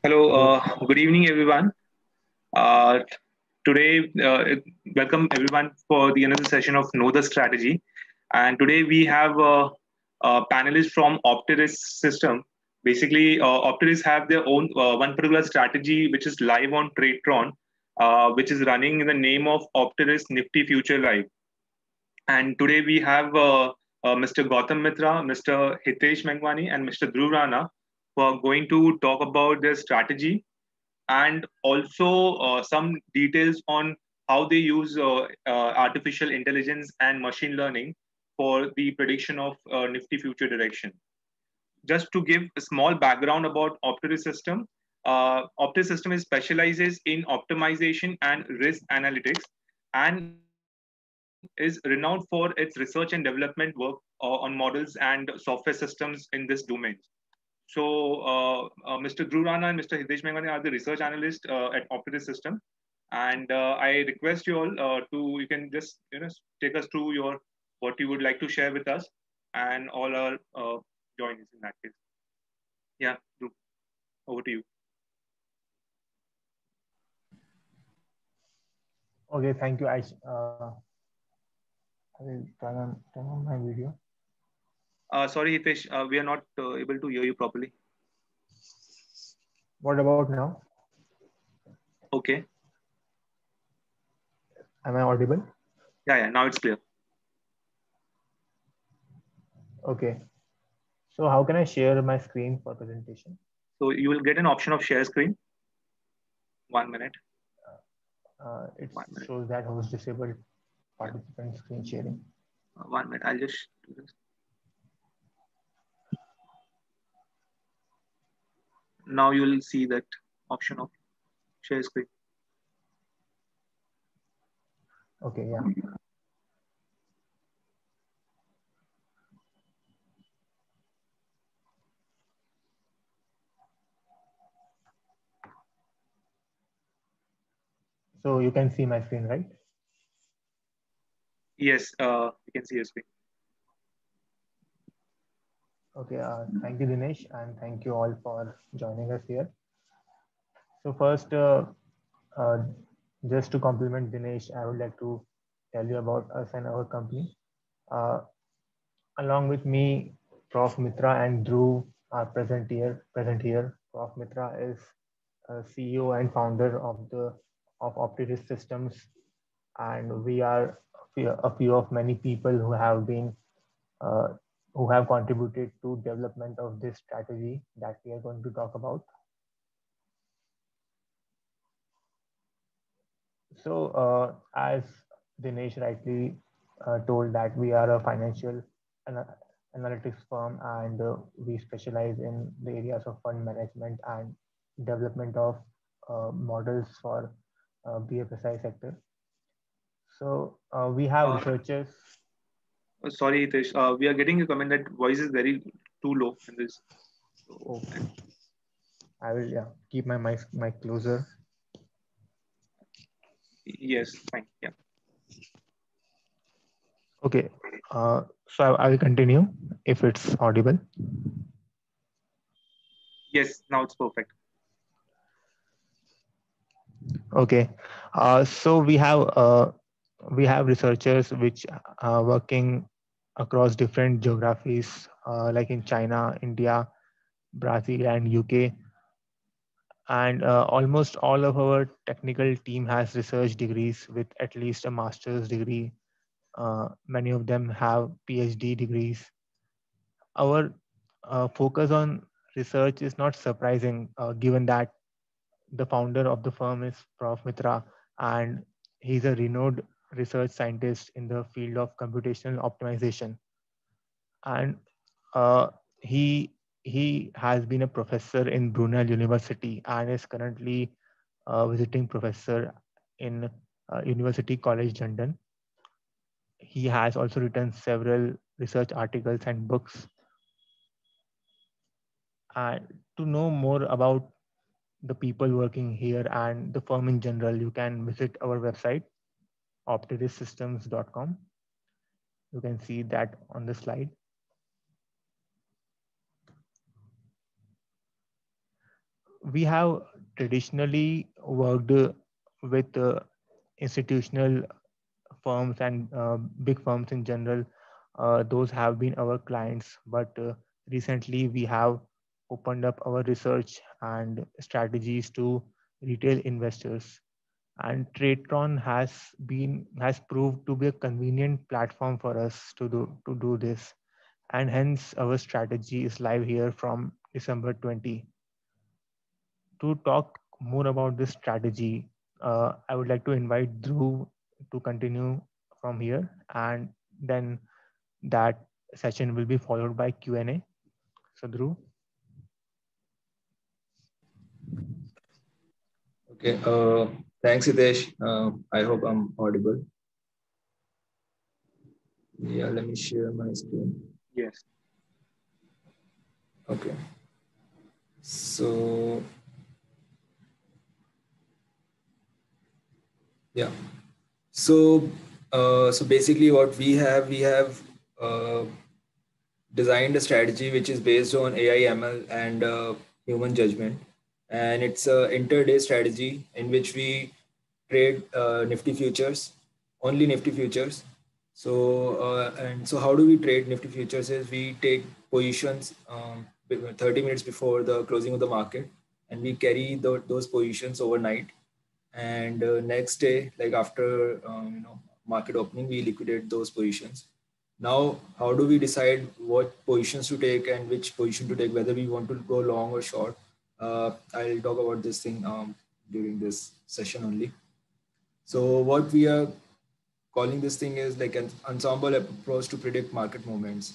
Hello, Hello. good evening, everyone. Uh, today, welcome everyone for the another session of Know the Strategy. And today we have a panelist from Optiris system. Basically, Optiris have their own one particular strategy which is live on Tradetron, which is running in the name of Optiris Nifty Future Live. And today we have Mr. Gautam Mitra, Mr. Hitesh Mengwani, and Mr. Dhruv Rana, who are going to talk about their strategy and also some details on how they use artificial intelligence and machine learning for the prediction of Nifty future direction. Just to give a small background about Optiris system, Optiris system is specializes in optimization and risk analytics and is renowned for its research and development work on models and software systems in this domain. Mr. Dhruv Rana and Mr. Hitesh Mengani are the research analysts at Optiris System, and I request you all to you can just take us through your what you would like to share with us, and all our joiners in that case. Yeah, Dhruv, over to you. Okay, thank you, Aish. I will turn on my video. Sorry, Hitesh, we are not able to hear you properly. What about now? Okay. Am I audible? Yeah, now it's clear. Okay. So how can I share my screen for presentation? So you will get an option of share screen. 1 minute. It 1 minute. shows that host disabled Yeah. participant screen sharing. 1 minute. I'll just do this. Now you will see that option of share screen. Okay, yeah. So you can see my screen, right? Yes, you can see your screen. Okay, thank you, Dinesh, and thank you all for joining us here. So first, uh, just to compliment Dinesh, I would like to tell you about us and our company. Uh, Along with me, Prof. Mitra and Dhruv are present here. Prof. Mitra is CEO and founder of Optiris Systems, and we are a few of many people uh, who have contributed to development of this strategy that we are going to talk about. So, as Dinesh rightly told, that we are a financial ana- analytics firm, and we specialize in the areas of fund management and development of models for BFSI sector. So, we have Uh, researchers. Sorry, Hitesh. We are getting a comment that voice is very too low in this. So, Oh, I will, yeah, keep my mic closer. yes, fine. Yeah. Okay. So I will continue if it's audible. Yes, now it's perfect. Okay. So we have researchers which are working across different geographies, like in China, India, Brazil, and UK. And almost all of our technical team has research degrees with at least a master's degree. Many of them have PhD degrees. Our focus on research is not surprising, given that the founder of the firm is Prof. Mitra, and he's a renowned research scientist in the field of computational optimization. And uh, he he has been a professor in Brunel University and is currently a visiting professor in University College London. He has also written several research articles and books. And to know more about the people working here and the firm in general, you can visit our website, optirissystems.com. You can see that on the slide. we have traditionally worked with institutional firms and big firms in general. Those have been our clients, but recently we have opened up our research and strategies to retail investors. And Tradetron has proved to be a convenient platform for us to do this, and hence our strategy is live here from December 20. To talk more about this strategy, I would like to invite Dhruv to continue from here, and then that session will be followed by Q&A. So Dhruv. Okay. Thanks, Hitesh. I hope I'm audible. Yeah, let me share my screen. Yes. Okay. So, yeah. So basically, what we have uh, designed a strategy which is based on AI, ML, and human judgment, and it's a intraday strategy in which we trade Nifty futures, only Nifty futures. So how do we trade Nifty futures? Is we take positions 30 minutes before the closing of the market, and we carry those positions overnight, and next day, like after market opening, we liquidate those positions. Now, how do we decide what positions to take and which position to take, whether we want to go long or short? I'll talk about this thing during this session only. So what we are calling this thing is like an ensemble approach to predict market movements.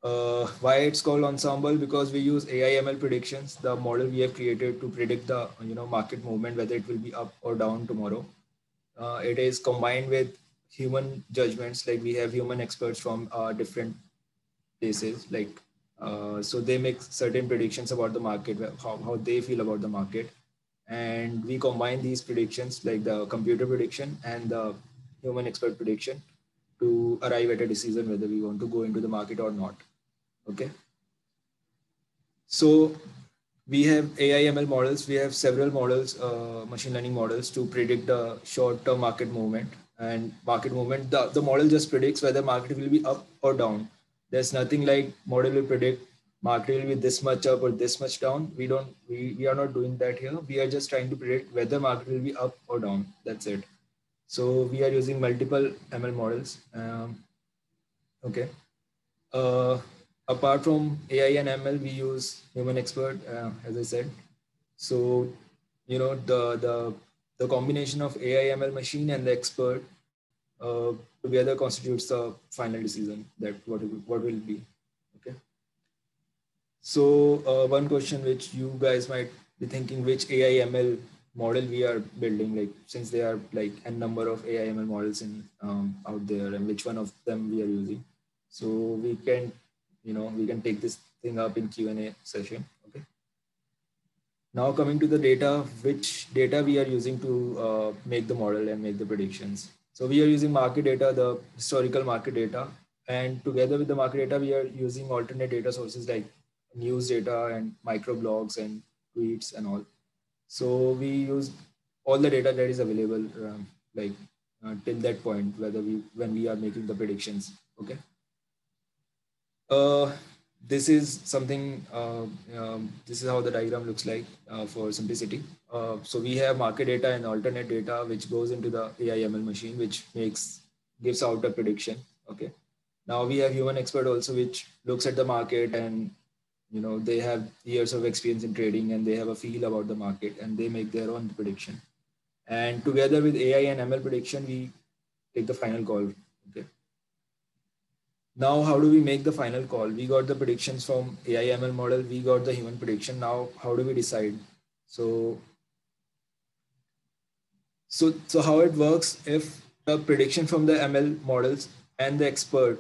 Why it's called ensemble? Because we use AI ML predictions, the model we have created to predict the market movement, whether it will be up or down tomorrow. It is combined with human judgments, like we have human experts from different places, like so they make certain predictions about the market, how they feel about the market, and we combine these predictions, like the computer prediction and the human expert prediction, to arrive at a decision whether we want to go into the market or not. Okay. So we have AI ML models. We have several models, machine learning models, to predict the short-term market movement. And market movement, the model just predicts whether market will be up or down. There's nothing like model will predict market will be this much up or this much down. We are not doing that here. We are just trying to predict whether market will be up or down. That's it. So we are using multiple ML models. Okay. Apart from AI and ML, we use human expert, as I said. So, the combination of AI, ML machine and the expert together constitutes the final decision that what will be. Okay. So one question which you guys might be thinking, which AI, ML model we are building, like since there are like a number of AI, ML models in out there, and which one of them we are using. So we can take this thing up in Q&A session. Okay. Now coming to the data, which data we are using to make the model and make the predictions. So we are using market data, the historical market data, and together with the market data, we are using alternate data sources like news data and microblogs and tweets and all. So we use all the data that is available, till that point, when we are making the predictions. Okay. This is something, this is how the diagram looks like for simplicity. So we have market data and alternate data, which goes into the AI ML machine, which gives out a prediction. Okay. Now we have human expert also, which looks at the market, and they have years of experience in trading, and they have a feel about the market, and they make their own prediction. And together with AI and ML prediction, we take the final call. Okay. Now, how do we make the final call? We got the predictions from AI ML model. We got the human prediction. Now, how do we decide? So how it works, if the prediction from the ML models and the expert,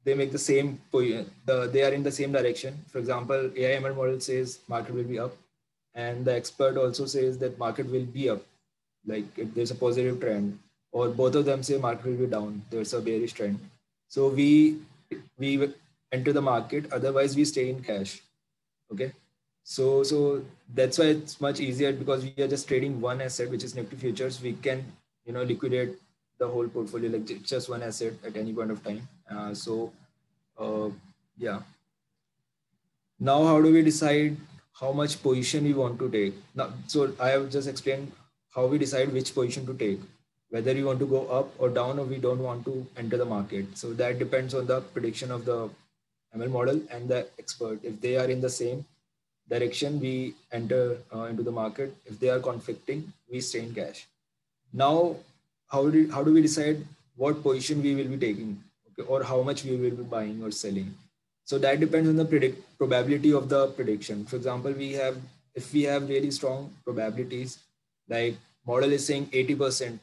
they make the same, they are in the same direction. For example, AI ML model says market will be up, and the expert also says that market will be up, like if there's a positive trend, or both of them say market will be down, there's a bearish trend. So we enter the market. Otherwise, we stay in cash. Okay. So that's why it's much easier, because we are just trading one asset, which is Nifty futures. We can, liquidate the whole portfolio, like just one asset at any point of time. Yeah. Now, how do we decide how much position we want to take? Now, so I have just explained how we decide which position to take, whether we want to go up or down, or we don't want to enter the market. So that depends on the prediction of the ML model and the expert. If they are in the same direction, we enter into the market. If they are conflicting, we stay in cash. Now, how do we decide what position we will be taking, okay, or how much we will be buying or selling? So that depends on the probability of the prediction. For example, if we have really strong probabilities, like model is saying 80%,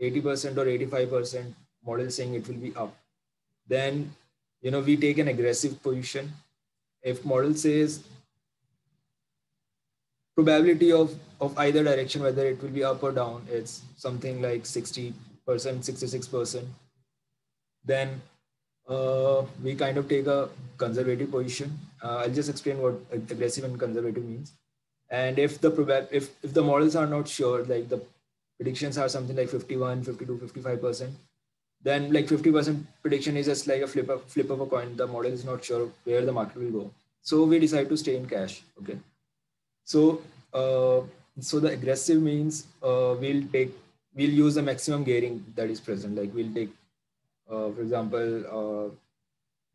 80% or 85%, model is saying it will be up, then we take an aggressive position. If model says probability of either direction, whether it will be up or down, it's something like 60%, 66%, then we kind of take a conservative position. I'll just explain what aggressive and conservative means. And if the models are not sure, like the predictions are something like 51, 52, 55%, then like 50% prediction is just like a flip of a coin. The model is not sure where the market will go. So we decide to stay in cash. Okay. So the aggressive means we'll use the maximum gearing that is present. Like we'll take, for example,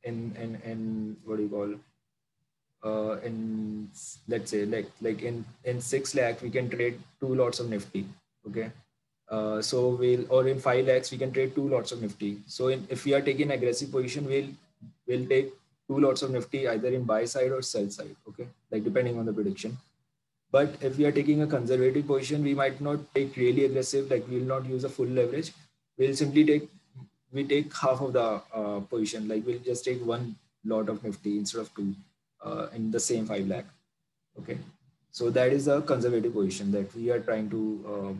in what do you call, in let's say like in 6 lakh we can trade 2 lots of Nifty. Okay. So or in 5 lakhs we can trade 2 lots of Nifty. So if we are taking aggressive position, we'll take 2 lots of Nifty either in buy side or sell side. Okay, like depending on the prediction. But if we are taking a conservative position, we might not take really aggressive, like we will not use a full leverage. We'll simply take half of the position, like we'll just take 1 lot of Nifty instead of 2 in the same 5 lakh. Okay. So that is a conservative position that we are trying to,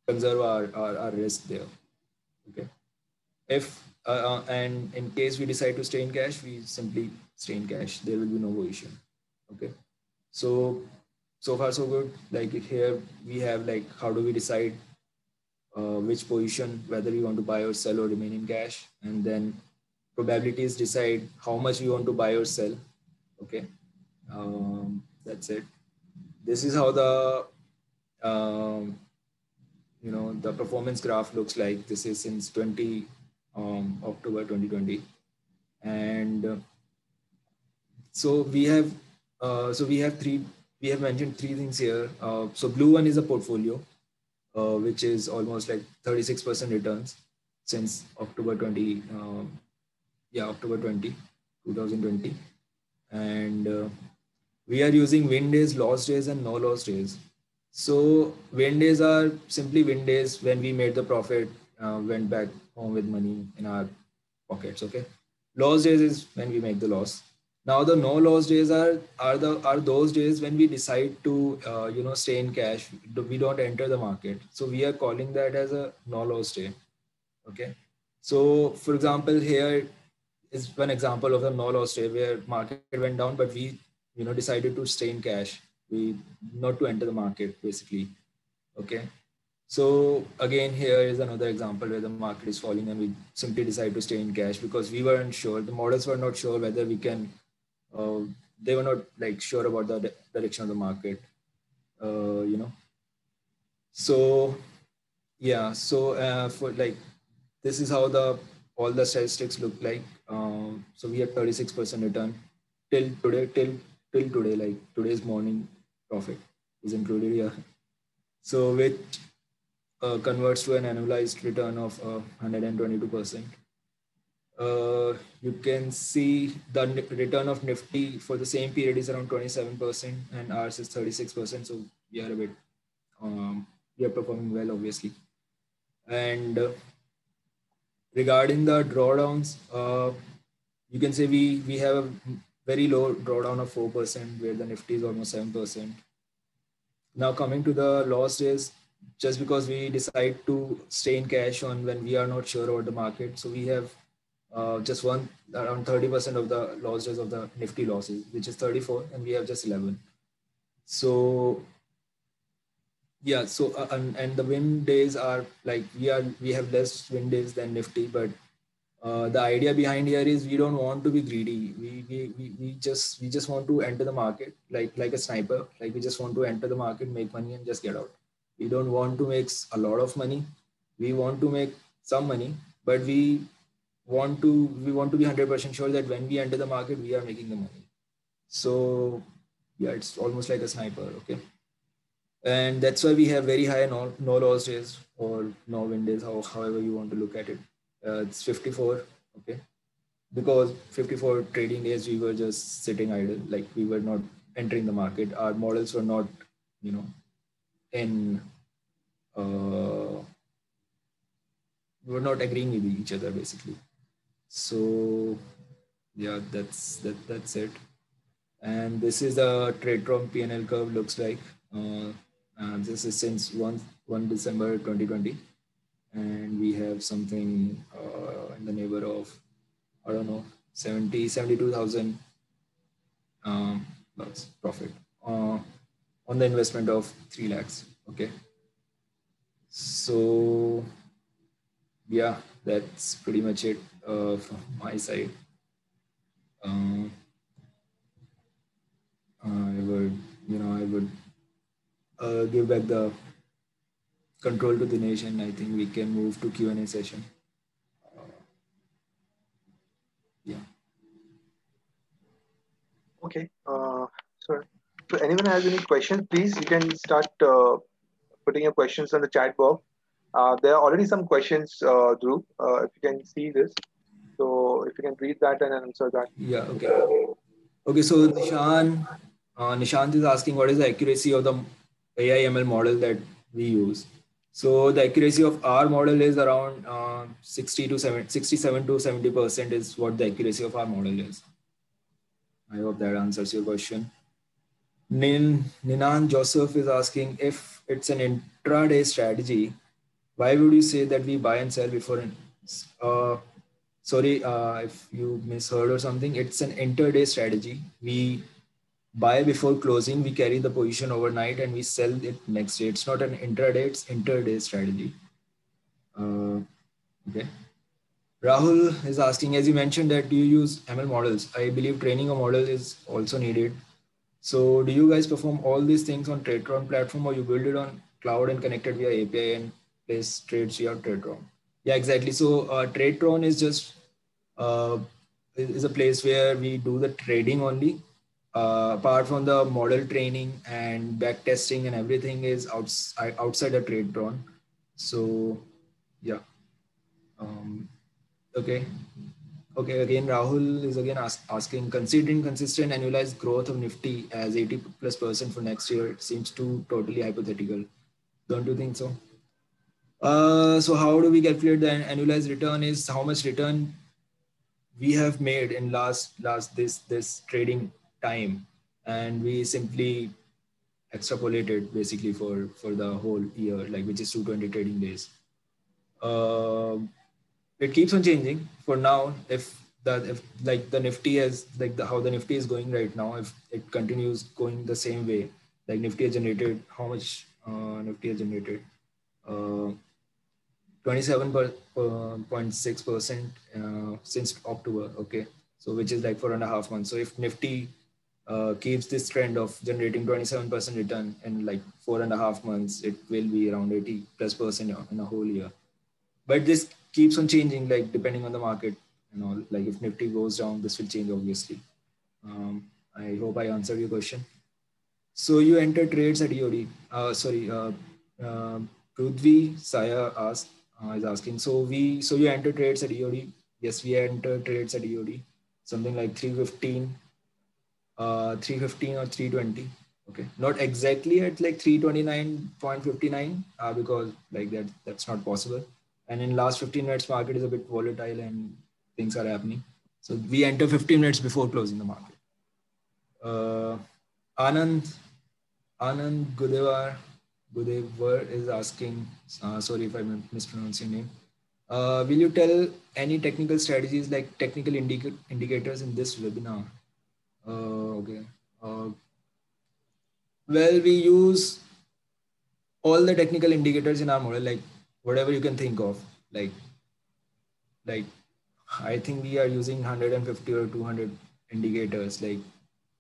conserve our risk there. Okay. And in case we decide to stay in cash, we simply stay in cash. There will be no position. Okay. So far so good. Like here we have like, how do we decide which position, whether we want to buy or sell or remain in cash, and then probabilities decide how much we want to buy or sell. Okay. That's it. This is how the the performance graph looks like. This is since October 2020, and so we have mentioned 3 things here. So blue one is a portfolio, which is almost like 36% returns since October 20, October 2020. And we are using win days, loss days, and no loss days. So win days are simply win days when we made the profit, went back home with money in our pockets. Okay. Loss days is when we make the loss. Now the no loss days are those days when we decide to stay in cash. We don't enter the market. So we are calling that as a no loss day. Okay. So for example, here is one example of a no loss day where market went down, but we decided to stay in cash. We not to enter the market basically. Okay. So again, here is another example where the market is falling and we simply decide to stay in cash because we weren't sure. The models were not sure whether we can. They were not like sure about the direction of the market. So yeah. So for like this is how all the statistics look like. So we have 36% return till today, like today's morning profit is included here. So which converts to an annualized return of 122%. You can see the return of Nifty for the same period is around 27% and ours is 36%. So we are a bit, we are performing well, obviously. And regarding the drawdowns, you can say we have a very low drawdown of 4%, where the Nifty is almost 7%. Now coming to the loss days, just because we decide to stay in cash on when we are not sure about the market. So we have just around 30% of the losses of the Nifty losses, which is 34, and we have just 11. So yeah, so and the win days are like we have less win days than Nifty, but the idea behind here is we don't want to be greedy. We just want to enter the market like a sniper. Like we just want to enter the market, make money, and just get out. We don't want to make a lot of money. We want to make some money, but we want to be 100% sure that when we enter the market, we are making the money. So yeah, it's almost like a sniper. Okay. And that's why we have very high no loss days or no win days, however you want to look at it. It's 54, okay, because 54 trading days we were just sitting idle, like we were not entering the market. Our models were not, in we were not agreeing with each other basically. So yeah, that's it. And this is the TradeTron P&L curve looks like. This is since 1 December 2020, and we have something in the neighbor of, I don't know, 72,000 profit on the investment of 3 lakhs. Okay. So yeah, that's pretty much it from my side. I would give back the control to Dinesh, and I think we can move to Q&A session. Yeah. Okay. So if anyone has any questions, please, you can start putting your questions on the chat box. There are already some questions, Dhruv, if you can see this. So if you can read that and answer that. Yeah, okay. Okay, so Nishant is asking what is the accuracy of the AI ML model that we use. So the accuracy of our model is around 67 to 70% is what the accuracy of our model is. I hope that answers your question. Ninan Joseph is asking if it's an intraday strategy, why would you say that we buy and sell before? Sorry if you misheard or something. It's an intraday strategy. We buy before closing, we carry the position overnight, and we sell it next day. It's not an intraday, it's intraday strategy. Okay. Rahul is asking, as you mentioned that you use ML models, I believe training a model is also needed. So do you guys perform all these things on TradeTron platform, or you build it on cloud and connect it via API and place trades via TradeTron? Yeah, exactly. So TradeTron is just is a place where we do the trading only. Apart from the model training and back testing and everything is outside the TradeTron. So yeah. Okay. Okay, again, Rahul is again asking, considering consistent annualized growth of Nifty as 80+% for next year, it seems too totally hypothetical. Don't you think so? So how do we calculate the annualized return is how much return we have made in this trading time, and we simply extrapolated basically for the whole year, like which is 220 trading days. It keeps on changing. For now, if like the Nifty has how the Nifty is going right now, if it continues going the same way, like Nifty has generated how much? Nifty has generated 27.6% since October. Okay, so which is like 4.5 months. So if Nifty keeps this trend of generating 27% return in like 4.5 months, it will be around 80+% in a whole year. But this keeps on changing, like depending on the market and all. Like if Nifty goes down, this will change obviously. I hope I answered your question. So you enter trades at EOD. Prudvi Saya is asking. So you enter trades at EOD. Yes, we enter trades at EOD. Something like 315 or 320. Okay, not exactly at like 329.59 because like that's not possible. And in last 15 minutes, market is a bit volatile and things are happening. So we enter 15 minutes before closing the market. Anand Gudevar is asking, sorry if I mispronounced your name. Will you tell any technical strategies like technical indicators in this webinar? Okay. Well, we use all the technical indicators in our model, like whatever you can think of. Like I think we are using 150 or 200 indicators, like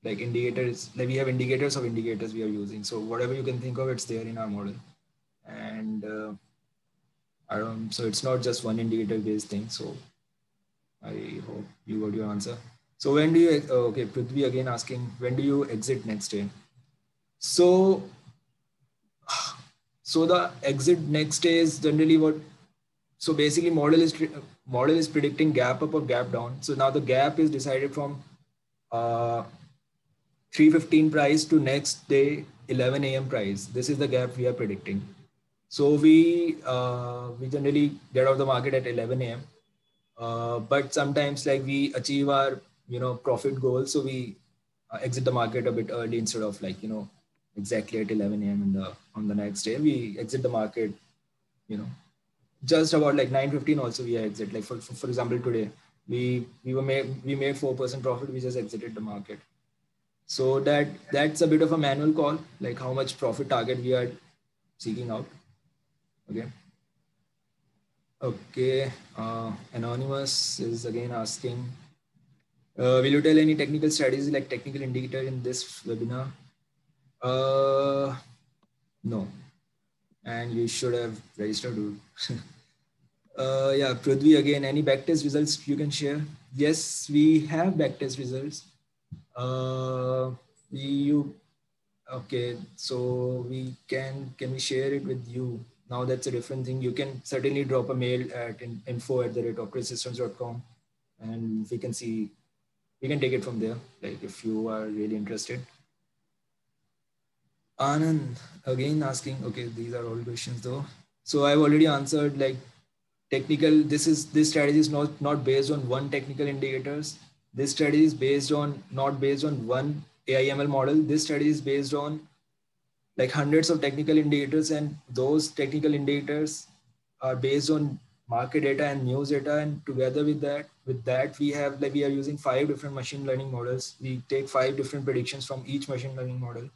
indicators, like we have indicators of indicators we are using. So whatever you can think of, it's there in our model. And so it's not just one indicator based thing. So I hope you got your answer. So when do you, okay, Prithvi again asking, when do you exit next day? So the exit next day is generally what, so basically model is predicting gap up or gap down. So now the gap is decided from 3:15 price to next day 11 a.m. price. This is the gap we are predicting. So we generally get out of the market at 11 a.m. But sometimes like we achieve our profit goal, so we exit the market a bit early instead of like exactly at 11 a.m. on the next day. We exit the market just about like 9:15 also we exit. Like for example today we made 4% profit. We just exited the market. So that's a bit of a manual call, like how much profit target we are seeking out. Okay. Anonymous is again asking, will you tell any technical strategies like technical indicator in this webinar? No. And you should have registered. Yeah, Prithvi again, any backtest results you can share? Yes, we have backtest results. Okay, so can we share it with you? Now that's a different thing. You can certainly drop a mail at info@operasystems.com and we can take it from there, like if you are really interested. Anand again asking, okay, these are all questions though. So I've already answered, like technical, this strategy is not based on one technical indicators. This strategy is not based on one AIML model. This strategy is based on like hundreds of technical indicators, and those technical indicators are based on market data and news data. And together with that we are using 5 different machine learning models. We take 5 different predictions from each machine learning model.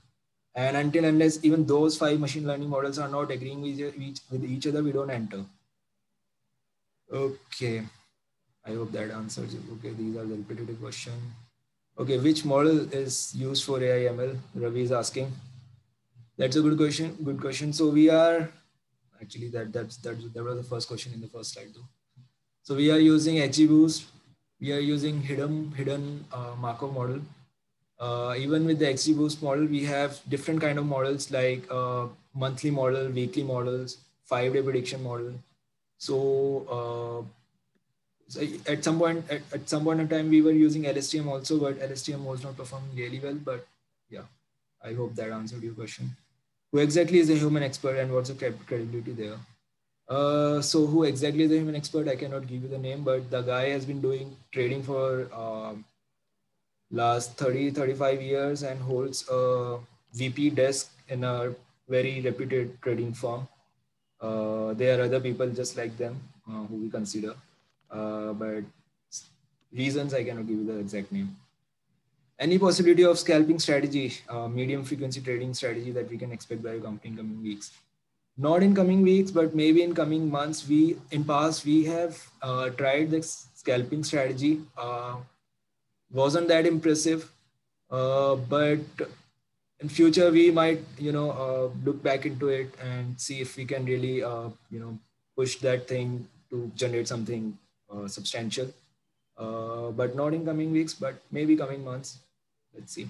And unless even those 5 machine learning models are not agreeing with each other, we don't enter. Okay, I hope that answers it. Okay, these are the repetitive questions. Okay, which model is used for AIML? Ravi is asking. That's a good question. Good question. So we are actually that was the first question in the first slide though. So we are using XGBoost. We are using hidden Markov model. Even with the XGBoost model, we have different kind of models like monthly model, weekly models, 5-day prediction model. So at some point in time, we were using LSTM also, but LSTM was not performing really well. But yeah, I hope that answered your question. Who exactly is a human expert and what's the credibility there? So who exactly is the human expert? I cannot give you the name, but the guy has been doing trading for last 35 years and holds a VP desk in a very reputed trading firm. There are other people just like them who we consider, but reasons I cannot give you the exact name. Any possibility of scalping strategy, medium frequency trading strategy that we can expect by your company in coming weeks? Not in coming weeks, but maybe in coming months. In past we have tried the scalping strategy. Wasn't that impressive, but in future we might look back into it and see if we can really push that thing to generate something substantial. But not in coming weeks, but maybe coming months. Let's see.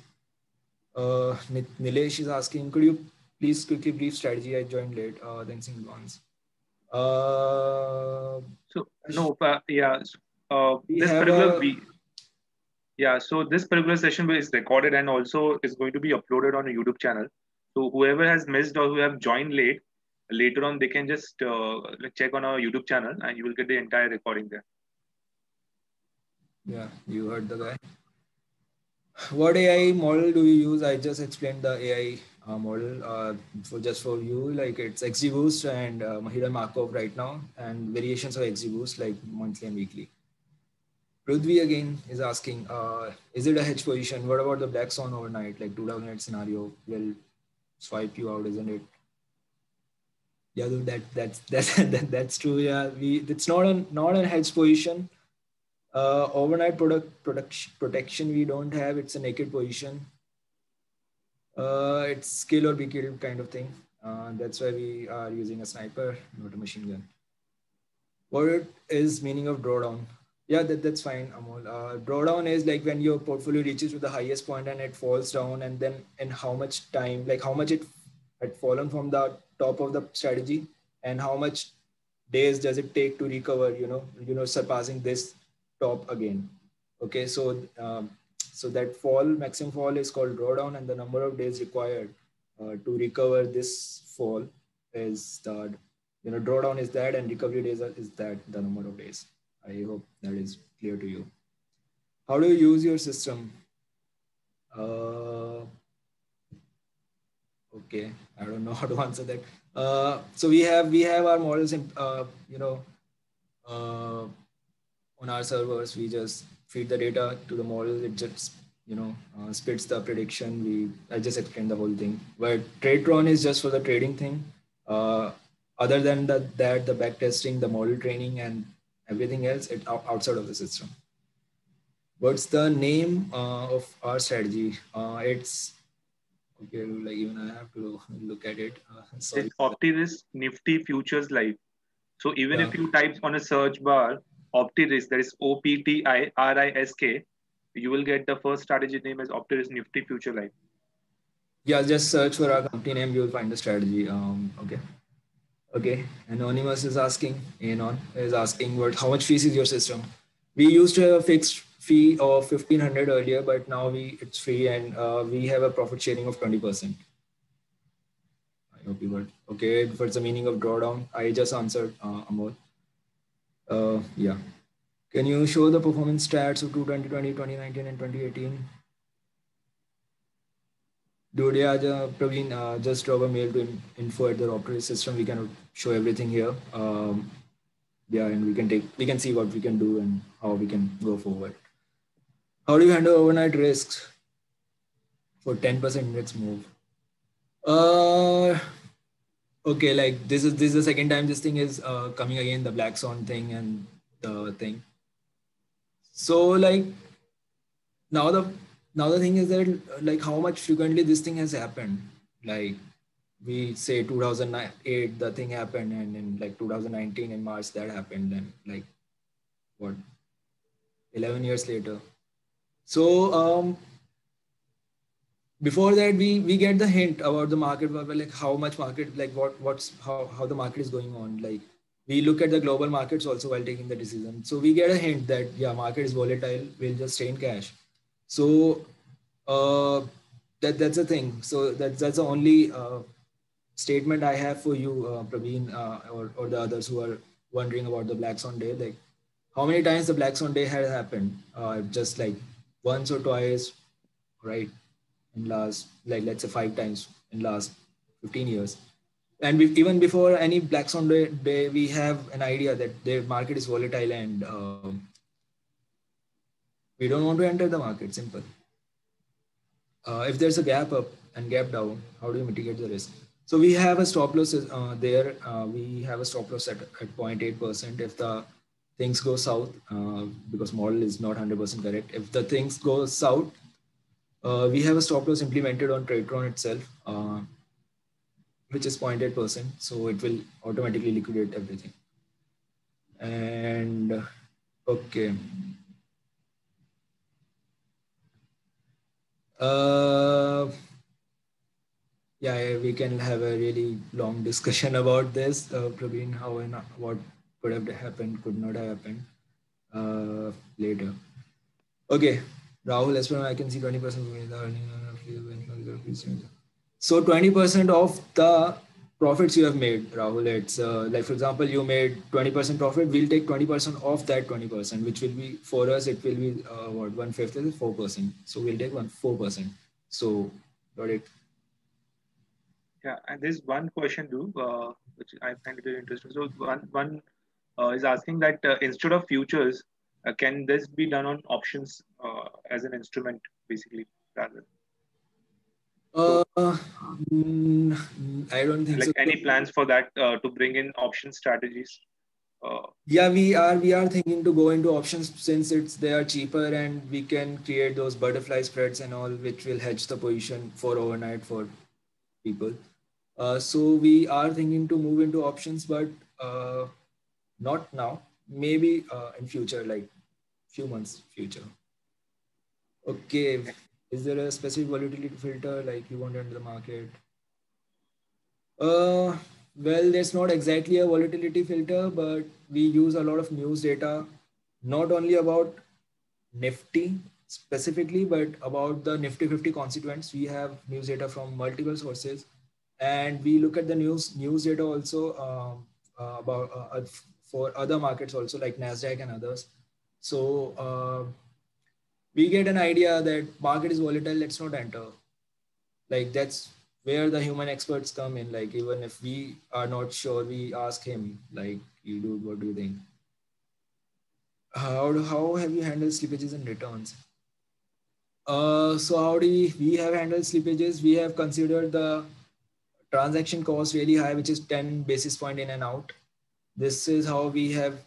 Nilesh is asking, could you please quickly brief strategy? I joined late. Thanks in advance. So this particular session is recorded and also is going to be uploaded on a YouTube channel. So whoever has missed or who have joined late, later on they can just check on our YouTube channel and you will get the entire recording there. Yeah, you heard the guy. What AI model do you use? I just explained the AI model. For you, like it's XGBoost and Mahira Markov right now, and variations of XGBoost like monthly and weekly. Prithvi again is asking, is it a hedge position? What about the black swan overnight, like 2008 scenario will swipe you out, isn't it? Yeah, that's true. Yeah, it's not a hedge position. Overnight protection we don't have. It's a naked position. It's kill or be killed kind of thing. That's why we are using a sniper, not a machine gun. What is meaning of drawdown? Yeah, that's fine, Amol. Drawdown is like when your portfolio reaches to the highest point and it falls down, and then in how much time, like how much it had fallen from the top of the strategy, and how much days does it take to recover, surpassing this top again. Okay, so that maximum fall is called drawdown, and the number of days required to recover this fall is the, drawdown is that, and recovery days is that, the number of days. I hope that is clear to you. How do you use your system? Okay, I don't know how to answer that. So we have our models in, on our servers. We just feed the data to the model. It just spits the prediction. I just explained the whole thing. But TradeTron is just for the trading thing. Other than that, the back testing, the model training, and everything else, it's outside of the system. What's the name of our strategy? It's okay. Like even I have to look at it. Sorry. It's OptiRisk Nifty Futures Live. So even if you type on a search bar OptiRisk, that is OPTIRISK, you will get the first strategy name as OptiRisk Nifty Future Live. Yeah, just search for our company name. You will find the strategy. Okay. Okay. Anonymous is asking. Anon is asking, how much fees is your system? We used to have a fixed fee of 1,500 earlier, but now it's free, and we have a profit sharing of 20%. I hope you got. Okay, what's the meaning of drawdown? I just answered, Amol. Yeah. Can you show the performance stats of 2020, 2019, and 2018? Dude, yeah, Praveen, just drop a mail to info@theoperating system. We can show everything here. Yeah, and we can see what we can do and how we can go forward. How do you handle overnight risks for 10% index move? Okay, like this is the second time this thing is coming again, the black swan thing and the thing. So like now the thing is that like how much frequently this thing has happened. Like we say 2008 the thing happened, and in like 2019 in March that happened, and like what 11 years later. So before that we get the hint about the market, like how much market, like how the market is going on. Like we look at the global markets also while taking the decision. So we get a hint that yeah, market is volatile, we'll just stay in cash. So that's the thing. So that's the only statement I have for you, Praveen, or the others who are wondering about the black swan day. Like how many times the black swan day has happened? Just like once or twice, right? In last, like let's say 5 times in last 15 years. And even before any black swan day, we have an idea that the market is volatile, and we don't want to enter the market. Simple. If there's a gap up and gap down, how do you mitigate the risk? So we have a stop loss there. We have a stop loss at 0.8%. If the things go south, because model is not 100% correct. If the things go south, we have a stop loss implemented on TradeTron itself, which is 0.8%. So it will automatically liquidate everything. And okay. Yeah, we can have a really long discussion about this, Praveen, how and what could have happened, could not have happened later. Okay, Rahul, as far as I can see, 20% of the earning. So 20% of the profits you have made, Rahul, it's like, for example, you made 20% profit, we'll take 20% of that 20%, which will be, for us, it will be what, 1/5 is 4%. So we'll take 4%. So got it. Yeah, and there's one question, Dhruv, which I find very interesting. So one is asking that instead of futures, can this be done on options as an instrument, basically, rather? So, Uh, I don't think so. like any plans for that to bring in option strategies? Uh, Yeah, we are thinking to go into options since they are cheaper and we can create those butterfly spreads and all, which will hedge the position for overnight for people. So we are thinking to move into options, but not now. Maybe in future, like few months future. Okay. Is there a specific volatility filter like you want to enter the market? Uh, well, there's not exactly a volatility filter, but we use a lot of news data, not only about Nifty specifically, but about the Nifty 50 constituents. We have news data from multiple sources, and we look at the news data also about for other markets also like Nasdaq and others. So we get an idea that market is volatile. Let's not enter. Like that's where the human experts come in. Like even if we are not sure, we ask him like, "You dude, what do you think? How have you handled slippages and returns?" So how do we have handled slippages? We have considered the transaction cost really high, which is 10 basis point in and out. This is how we have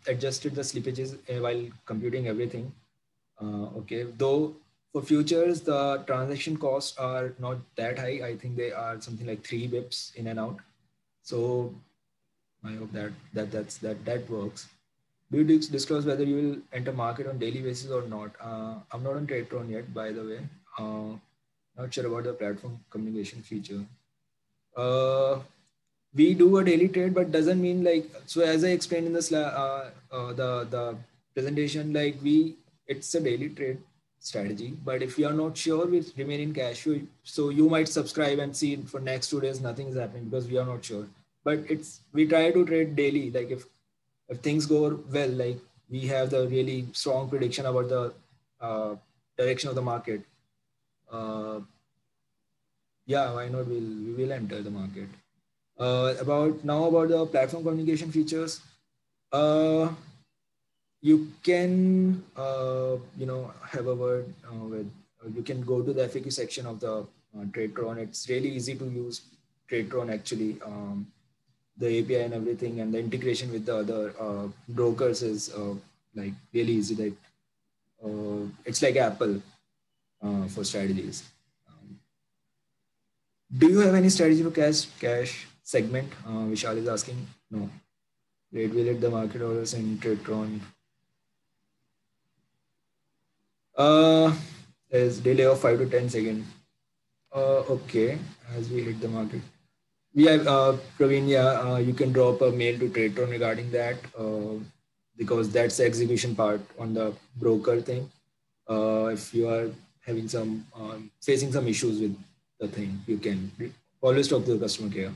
adjusted the slippages while computing everything. Okay, though for futures, the transaction costs are not that high. I think they are something like 3 bips in and out. So I hope that works. Do you disclose whether you will enter market on daily basis or not? I'm not on TradeTron yet, by the way. Not sure about the platform communication feature. We do a daily trade, but doesn't mean like, so as I explained in the presentation, like it's a daily trade strategy, but if you are not sure, we remain in cash. So you might subscribe and see for next 2 days nothing is happening because we are not sure. But we try to trade daily. Like if things go well, like we have the really strong prediction about the direction of the market. Uh, yeah, why not? We will enter the market. About the platform communication features, uh, you can have a word with. You can go to the FAQ section of the TradeTron. It's really easy to use TradeTron actually. The API and everything, and the integration with the other brokers is like really easy. Like it's like Apple for strategies. Do you have any strategy for cash segment? Vishal is asking. No. Wait, will it the market orders in TradeTron? There's delay of 5 to 10 seconds. Okay, as we hit the market. We have Praveen, yeah, you can drop a mail to TradeTron regarding that because that's the execution part on the broker thing. If you are having some facing some issues with the thing, you can always talk to the customer care.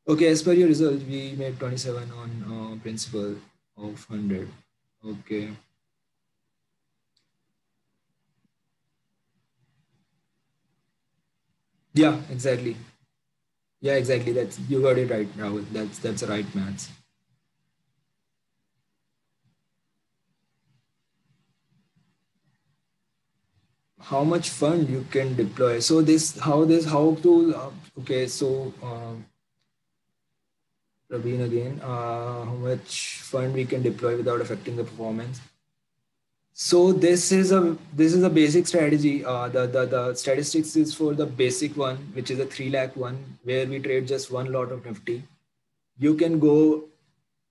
Okay, as per your result, we made 27 on principal of 100. Okay. Yeah, exactly. Yeah, exactly. That's you got it right, Rahul. That's the right maths. How much fund you can deploy? So how to okay. So Praveen again, how much fund we can deploy without affecting the performance? So this is a basic strategy. The statistics is for the basic one, which is a 3 lakh one, where we trade just one lot of Nifty. You can go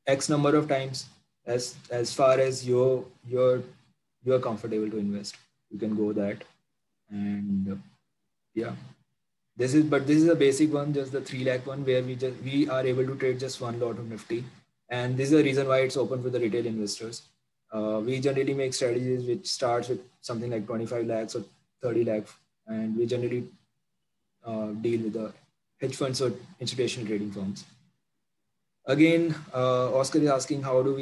X number of times as far as you're comfortable to invest. You can go that, and yeah, this is a basic one, just the 3 lakh one, where we are able to trade just one lot of Nifty, and this is the reason why it's open for the retail investors. We generally make strategies which starts with something like 25 lakhs or 30 lakhs, and we generally deal with the hedge funds or institutional trading firms. Again, Oscar is asking how do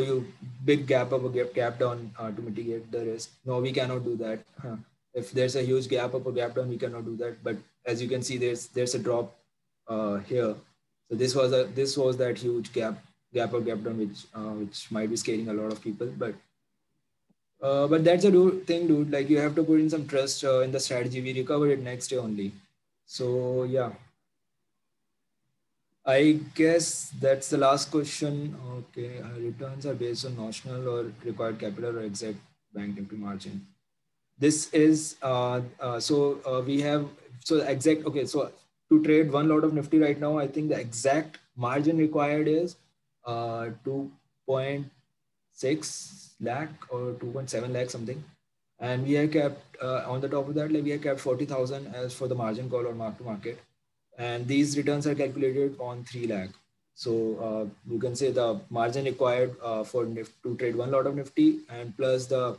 you big gap up or gap down to mitigate the risk? No, we cannot do that. If there's a huge gap up or gap down, we cannot do that. But as you can see, there's a drop here. So this was that huge gap or gap down, which might be scaring a lot of people. But that's a thing, dude. Like, you have to put in some trust in the strategy. We recovered it next day only. So yeah, I guess that's the last question. Okay, returns are based on notional or required capital or exact bank Nifty margin. This is we have exact. Okay, so to trade one lot of Nifty right now, I think the exact margin required is 2.6 lakh or 2.7 lakh something, and we have kept on the top of that, like, we have kept 40,000 as for the margin call or mark to market, and these returns are calculated on 3 lakh. So you can say the margin required for to trade one lot of Nifty, and plus the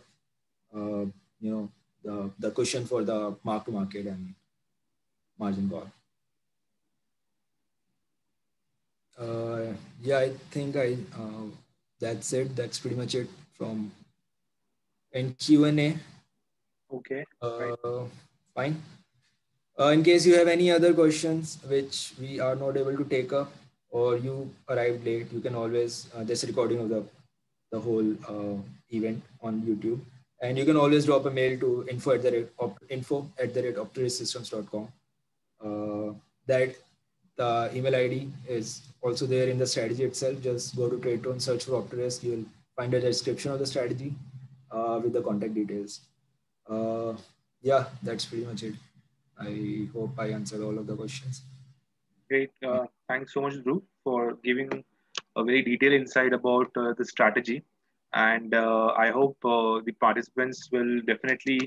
the cushion for the mark to market and margin call. Yeah, I think that's it. That's pretty much it from in Q&A. Okay. Fine. In case you have any other questions which we are not able to take up, or you arrived late, you can always there's a recording of the whole event on YouTube, and you can always drop a mail to info@optirissystems.com. That the email ID is also there in the strategy itself. Just go to TradeTron, search for Optiris. You will find a description of the strategy with the contact details. Yeah, that's pretty much it. I hope I answered all of the questions. Great. Thanks so much, Dhruv, for giving a very detailed insight about the strategy. And I hope the participants will definitely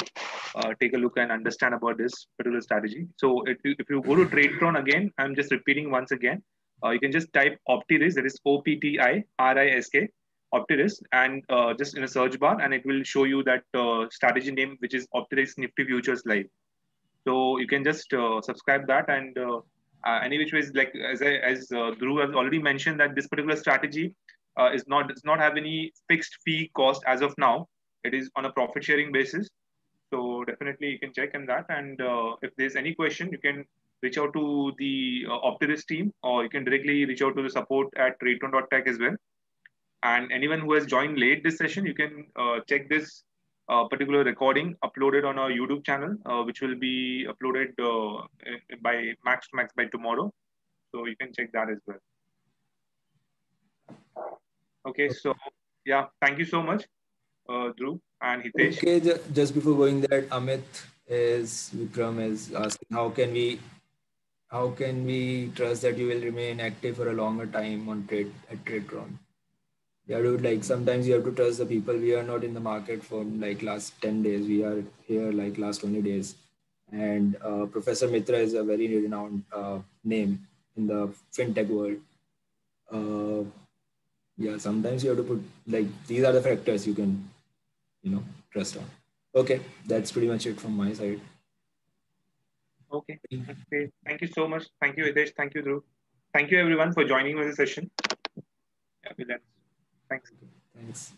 take a look and understand about this particular strategy. So if you go to TradeTron again, I'm just repeating once again. You can just type Optiris, that is OPTIRISK, Optiris, and just in a search bar, and it will show you that strategy name, which is Optiris Nifty Futures Live. So you can just subscribe that, and any which ways, like as Dhruv has already mentioned, that this particular strategy does not have any fixed fee cost as of now. It is on a profit sharing basis. So definitely you can check in that, and if there's any question, you can reach out to the Optiris team, or you can directly reach out to the support at TradeTron.tech as well. And anyone who has joined late this session, you can check this particular recording uploaded on our YouTube channel, which will be uploaded by max to max by tomorrow. So you can check that as well. Okay, so yeah, thank you so much, Dhruv and Hitesh. Okay, just before going there, Vikram is asking, how can we trust that you will remain active for a longer time on TradeTron? Yeah, dude, like, sometimes you have to trust the people. We are not in the market for like last 10 days. We are here like last 20 days. And Professor Mitra is a very renowned name in the fintech world. Yeah, sometimes you have to put, like, these are the factors you can, trust on. Okay, that's pretty much it from my side. Okay. Thank you so much. Thank you, Hitesh. Thank you, Dhruv. Thank you, everyone, for joining the session. Yeah, thanks. Thanks.